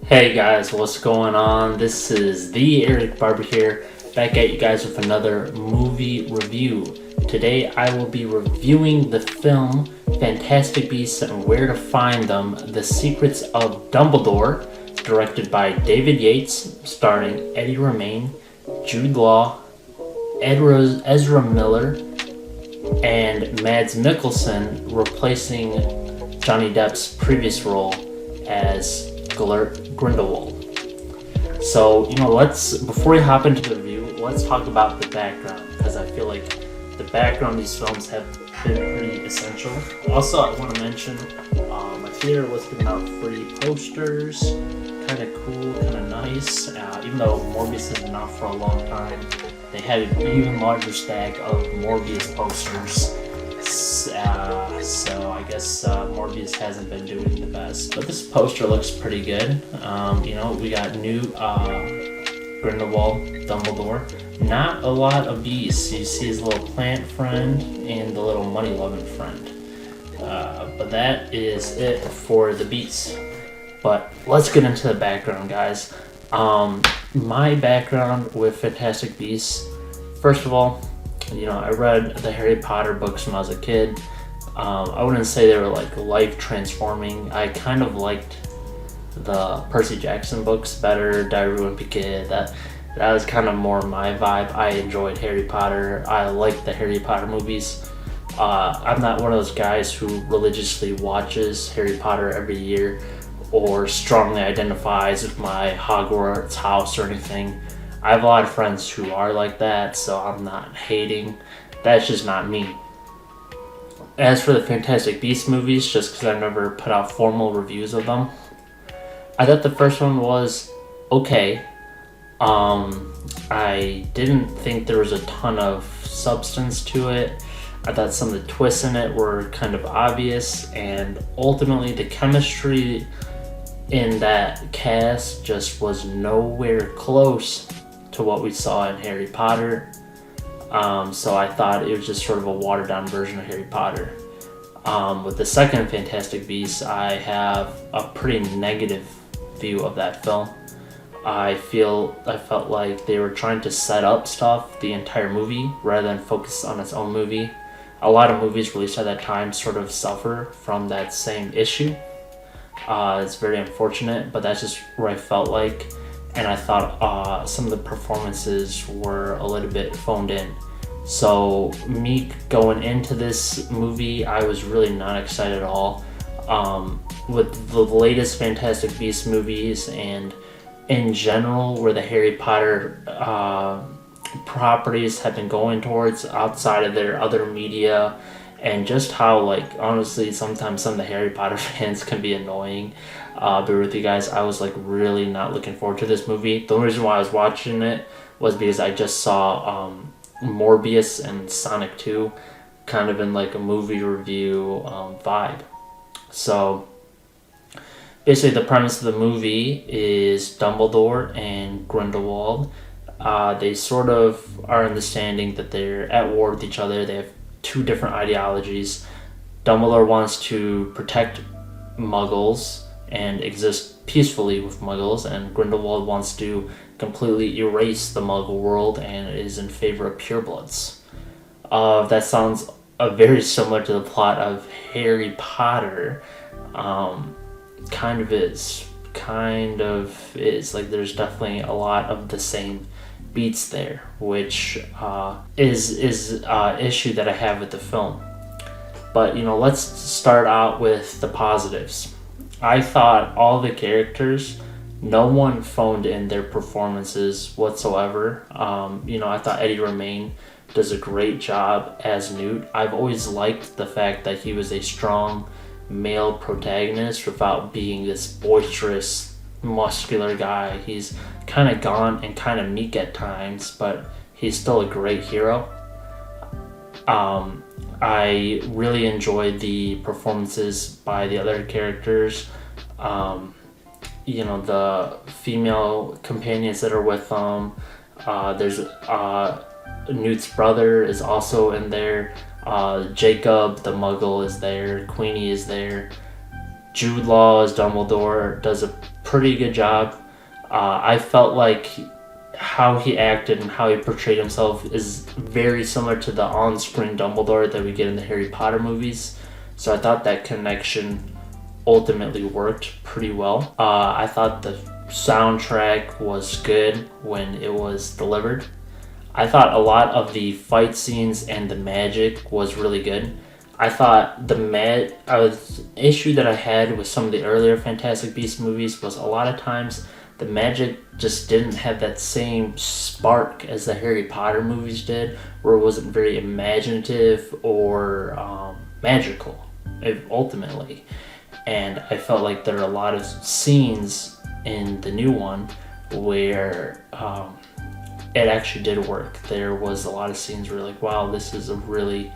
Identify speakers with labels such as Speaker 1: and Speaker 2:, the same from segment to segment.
Speaker 1: Hey guys, what's going on? This is the Eric Barber here, back at you guys with another movie review. Today I will be reviewing the film Fantastic Beasts and Where to Find Them, The Secrets of Dumbledore, directed by David Yates, starring Eddie Redmayne, Jude Law, Ezra Miller, and Mads Mikkelsen replacing Johnny Depp's previous role as Grindelwald. So, before we hop into the review, let's talk about the background, because I feel like the background of these films have been pretty essential. Also, I want to mention my theater was giving out free posters, kind of cool, kind of nice. Even though Morbius has been out for a long time, they had an even larger stack of Morbius posters. So I guess Morbius hasn't been doing the best, but this poster looks pretty good. We got new Grindelwald, Dumbledore. Not a lot of beasts. You see his little plant friend and the little money-loving friend. But that is it for the beasts. But let's get into the background, guys. My background with Fantastic Beasts. First of all, I read the Harry Potter books when I was a kid. I wouldn't say they were like life transforming. I kind of liked the Percy Jackson books better. Diary of a Kid. That was kind of more my vibe. I enjoyed Harry Potter. I liked the Harry Potter movies. I'm not one of those guys who religiously watches Harry Potter every year or strongly identifies with my Hogwarts house or anything. I have a lot of friends who are like that, so I'm not hating. That's just not me. As for the Fantastic Beasts movies, just because I've never put out formal reviews of them, I thought the first one was okay. I didn't think there was a ton of substance to it. I thought some of the twists in it were kind of obvious, and ultimately the chemistry in that cast just was nowhere close to what we saw in Harry Potter. So I thought it was just sort of a watered down version of Harry Potter. With the second Fantastic Beasts, I have a pretty negative view of that film. I felt like they were trying to set up stuff the entire movie rather than focus on its own movie. A lot of movies released at that time sort of suffer from that same issue. It's very unfortunate, but that's just where I felt like. And I thought some of the performances were a little bit phoned in. So me going into this movie, I was really not excited at all. With the latest Fantastic Beasts movies and in general where the Harry Potter properties have been going towards outside of their other media, and just how, honestly, sometimes some of the Harry Potter fans can be annoying. Bear with you guys, I was really not looking forward to this movie. The only reason why I was watching it was because I just saw Morbius and Sonic 2 kind of in a movie review vibe. So basically the premise of the movie is Dumbledore and Grindelwald. They sort of are understanding that they're at war with each other. They have two different ideologies. Dumbledore wants to protect Muggles and exist peacefully with Muggles, and Grindelwald wants to completely erase the Muggle world and is in favor of purebloods. That sounds very similar to the plot of Harry Potter. Kind of is. There's definitely a lot of the same beats there, which is an issue that I have with the film. But let's start out with the positives. I thought all the characters, no one phoned in their performances whatsoever. I thought Eddie Redmayne does a great job as Newt. I've always liked the fact that he was a strong male protagonist without being this boisterous, muscular guy. He's kind of gaunt and kind of meek at times, but he's still a great hero. I really enjoyed the performances by the other characters. The female companions that are with them. There's Newt's brother is also in there. Jacob, the Muggle, is there. Queenie is there. Jude Law as Dumbledore does a pretty good job. I felt like how he acted and how he portrayed himself is very similar to the on-screen Dumbledore that we get in the Harry Potter movies. So I thought that connection ultimately worked pretty well. I thought the soundtrack was good when it was delivered. I thought a lot of the fight scenes and the magic was really good. I thought the issue that I had with some of the earlier Fantastic Beasts movies was a lot of times the magic just didn't have that same spark as the Harry Potter movies did, where it wasn't very imaginative or magical, ultimately. And I felt like there are a lot of scenes in the new one where it actually did work. There was a lot of scenes where like, wow, this is a really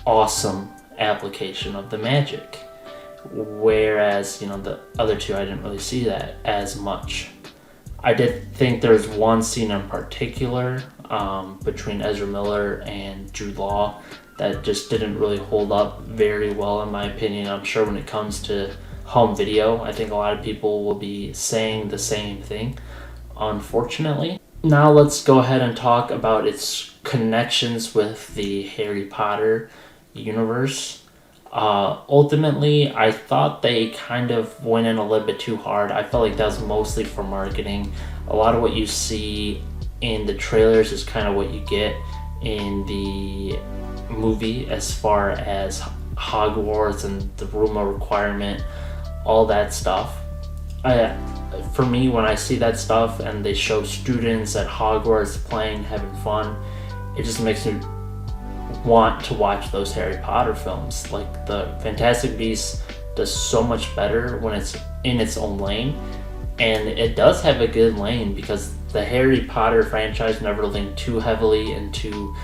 Speaker 1: awesome application of the magic. Whereas, the other two, I didn't really see that as much. I did think there was one scene in particular between Ezra Miller and Jude Law that just didn't really hold up very well, in my opinion. I'm sure when it comes to home video, I think a lot of people will be saying the same thing, unfortunately. Now let's go ahead and talk about its connections with the Harry Potter universe. Ultimately, I thought they kind of went in a little bit too hard. I felt like that was mostly for marketing. A lot of what you see in the trailers is kind of what you get in the movie, as far as Hogwarts and the room of requirement, all that stuff. For me, when I see that stuff and they show students at Hogwarts playing, having fun, it just makes me want to watch those Harry Potter films. Like, the Fantastic Beasts does so much better when it's in its own lane, and it does have a good lane because the Harry Potter franchise never linked too heavily into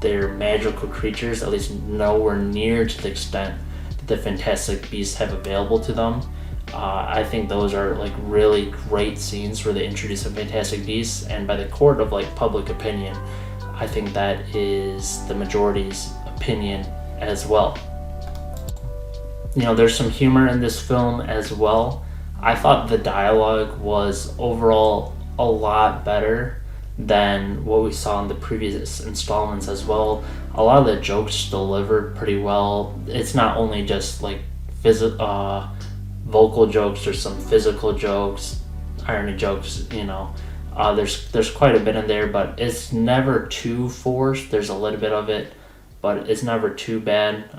Speaker 1: their magical creatures, at least nowhere near to the extent that the Fantastic Beasts have available to them. I think those are like really great scenes where they introduce the Fantastic Beasts, and by the court of like public opinion, I think that is the majority's opinion as well. There's some humor in this film as well. I thought the dialogue was overall a lot better than what we saw in the previous installments as well. A lot of the jokes delivered pretty well. It's not only just like vocal jokes, there's some physical jokes, irony jokes, there's quite a bit in there, but it's never too forced. There's a little bit of it, but it's never too bad.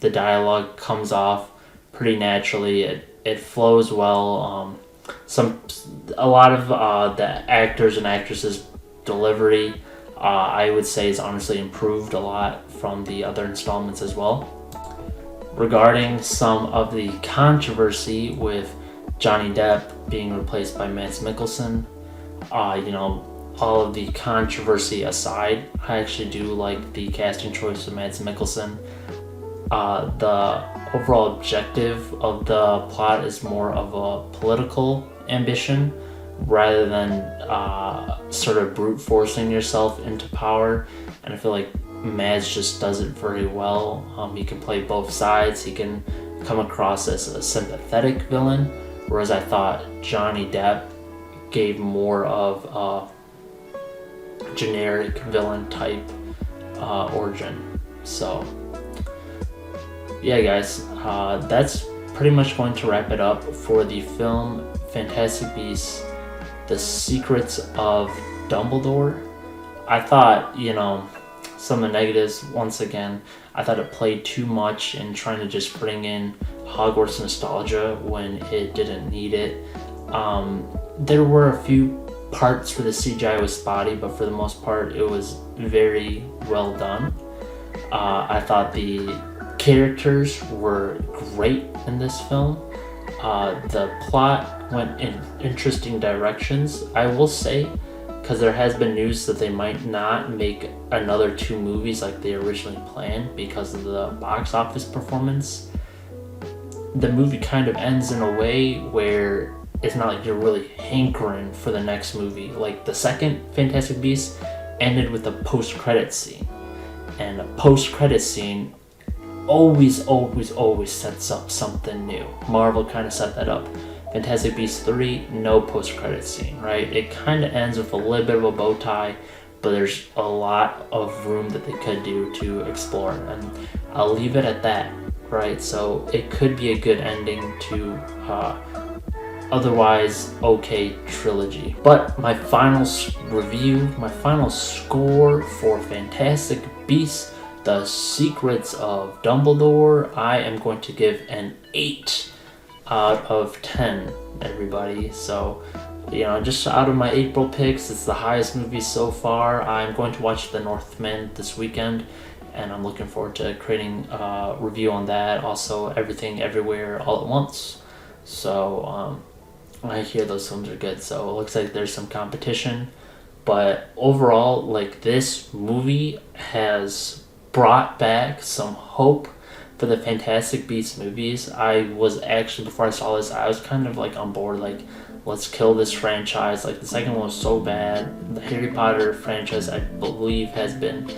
Speaker 1: The dialogue comes off pretty naturally. It flows well. A lot of the actors and actresses' delivery, I would say, is honestly improved a lot from the other installments as well. Regarding some of the controversy with Johnny Depp being replaced by Mads Mikkelsen, all of the controversy aside, I actually do like the casting choice of Mads Mikkelsen. The overall objective of the plot is more of a political ambition rather than sort of brute forcing yourself into power, and I feel like Mads just does it very well. He can play both sides. He can come across as a sympathetic villain, whereas I thought Johnny Depp gave more of a generic villain type origin. So yeah, guys, that's pretty much going to wrap it up for the film Fantastic Beasts: The Secrets of Dumbledore. I thought, some of the negatives, once again, I thought it played too much in trying to just bring in Hogwarts nostalgia when it didn't need it. There were a few parts where the CGI was spotty, but for the most part, it was very well done. I thought the characters were great in this film. The plot went in interesting directions, I will say, because there has been news that they might not make another 2 movies like they originally planned because of the box office performance. The movie kind of ends in a way where it's not like you're really hankering for the next movie. Like, the second Fantastic Beasts ended with a post-credits scene, and a post-credits scene always sets up something new. Marvel kind of set that up Fantastic Beasts 3, no post-credit scene, right? It kind of ends with a little bit of a bow tie, but there's a lot of room that they could do to explore, and I'll leave it at that, right? So it could be a good ending to otherwise okay trilogy. But my final review, my final score for Fantastic Beasts, The Secrets of Dumbledore, I am going to give an 8 out of 10, everybody. So, you know, just out of my April picks, it's the highest movie so far. I'm going to watch The Northman this weekend, and I'm looking forward to creating a review on that. Also, Everything Everywhere All at Once. So, I hear those films are good, so it looks like there's some competition. But overall, like, this movie has brought back some hope for the Fantastic Beasts movies. I was actually, before I saw this, I was kind of like on board, like, let's kill this franchise. Like, the second one was so bad. The Harry Potter franchise, I believe, has been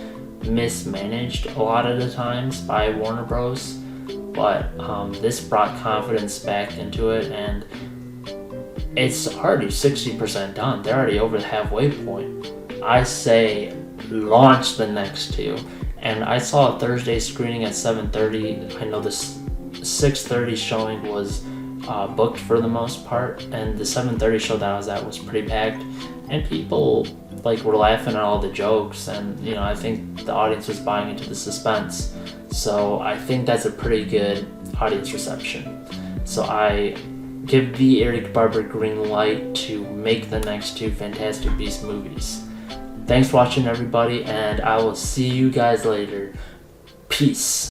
Speaker 1: mismanaged a lot of the times by Warner Bros. But this brought confidence back into it, and it's already 60% done. They're already over the halfway point. I say launch the next two. And I saw a Thursday screening at 7:30. I know this 6:30 showing was booked for the most part, and the 7:30 show that I was at was pretty packed, and people like were laughing at all the jokes, and you know, I think the audience was buying into the suspense. So I think that's a pretty good audience reception. So I give the Eric Barber green light to make the next two Fantastic Beasts movies. Thanks for watching, everybody, and I will see you guys later. Peace.